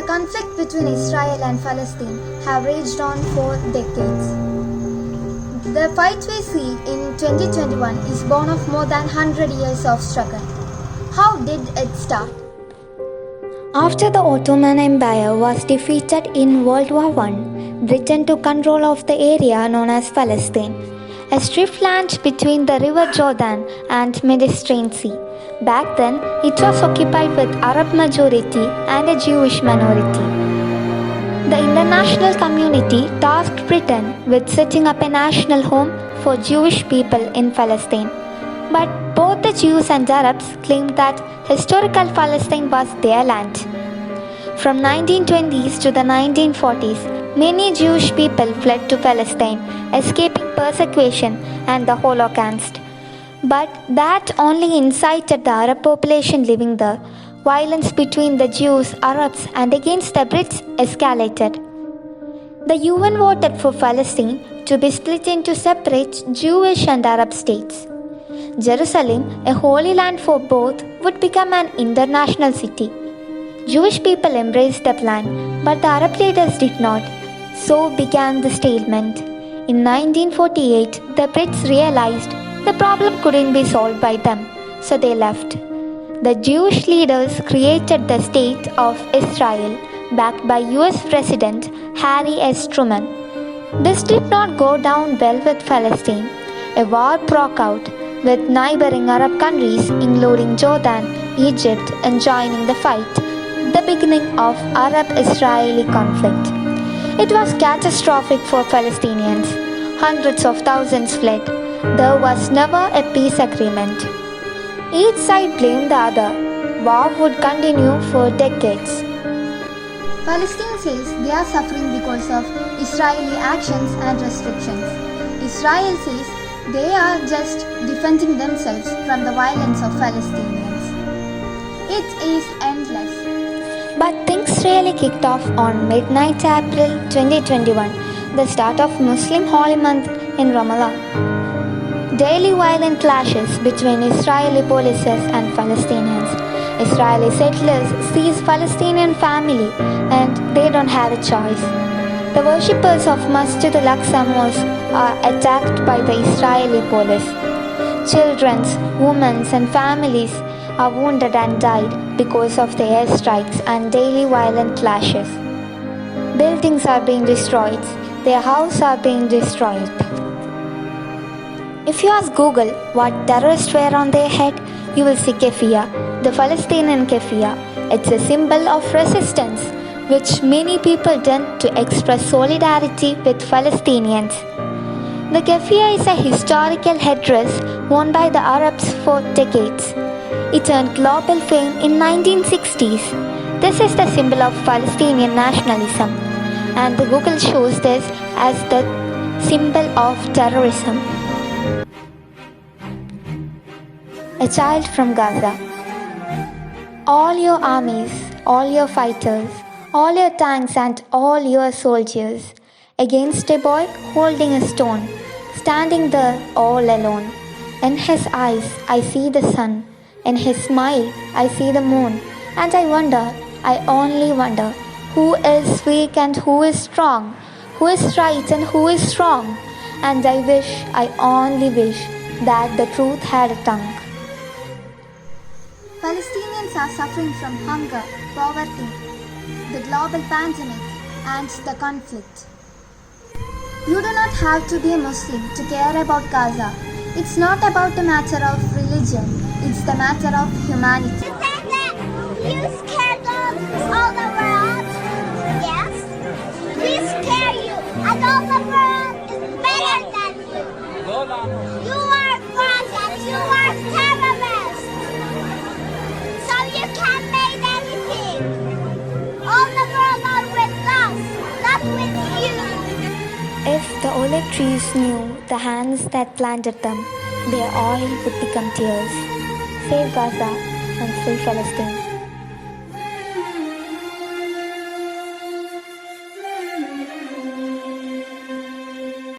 conflict between Israel and Palestine have raged on for decades. The fight we see in 2021 is born of more than 100 years of struggle. How did it start? After the Ottoman Empire was defeated in World War I, Britain took control of the area known as Palestine, a strip land between the River Jordan and Mediterranean Sea. Back then, it was occupied with Arab majority and a Jewish minority. The international community tasked Britain with setting up a national home for Jewish people in Palestine. But both the Jews and Arabs claimed that historical Palestine was their land. From 1920s to the 1940s, many Jewish people fled to Palestine, escaping persecution and the Holocaust. But that only incited the Arab population living there. Violence between the Jews, Arabs, and against the Brits escalated. The UN voted for Palestine to be split into separate Jewish and Arab states. Jerusalem, a holy land for both, would become an international city. Jewish people embraced the plan, but the Arab leaders did not. So began the stalemate. In 1948, the Brits realized the problem couldn't be solved by them, so they left. The Jewish leaders created the State of Israel, backed by US President Harry S. Truman. This did not go down well with Palestine. A war broke out, with neighboring Arab countries including Jordan, Egypt, and joining the fight, the beginning of Arab-Israeli conflict. It was catastrophic for Palestinians. Hundreds of thousands fled. There was never a peace agreement. Each side blamed the other. War would continue for decades. Palestine says they are suffering because of Israeli actions and restrictions. Israel says they are just defending themselves from the violence of Palestinians. It is endless. But things really kicked off on midnight April 2021, the start of Muslim holy month in Ramadan. Daily violent clashes between Israeli policies and Palestinians. Israeli settlers seize Palestinian family and they don't have a choice. The worshippers of Masjid al-Aqsa Mosque are attacked by the Israeli police. Children, women and families are wounded and died because of the airstrikes and daily violent clashes. Buildings are being destroyed. Their houses are being destroyed. If you ask Google what terrorists wear on their head, you will see keffiyeh, the Palestinian keffiyeh. It's a symbol of resistance, which many people done to express solidarity with Palestinians. The keffiyeh is a historical headdress worn by the Arabs for decades. It earned global fame in 1960s. This is the symbol of Palestinian nationalism, and the Google shows this as the symbol of terrorism. A child from Gaza. All your armies, all your fighters, all your tanks and all your soldiers against a boy holding a stone, standing there all alone. In his eyes I see the sun, in his smile I see the moon, and I only wonder, who is weak and who is strong, who is right and who is wrong, and I only wish that the truth had a tongue. Palestinians are suffering from hunger, poverty, the global pandemic, and the conflict. You do not have to be a Muslim to care about Gaza. It's not about a matter of religion, it's the matter of humanity. You scare all the world? Yes? We scare you, and all the world is better than you. You are wrong and you are terrorists. So you can't make anything. All the world are with us, not with you. If the olive trees knew the hands that planted them, their oil would become tears. Save Gaza and free Palestine.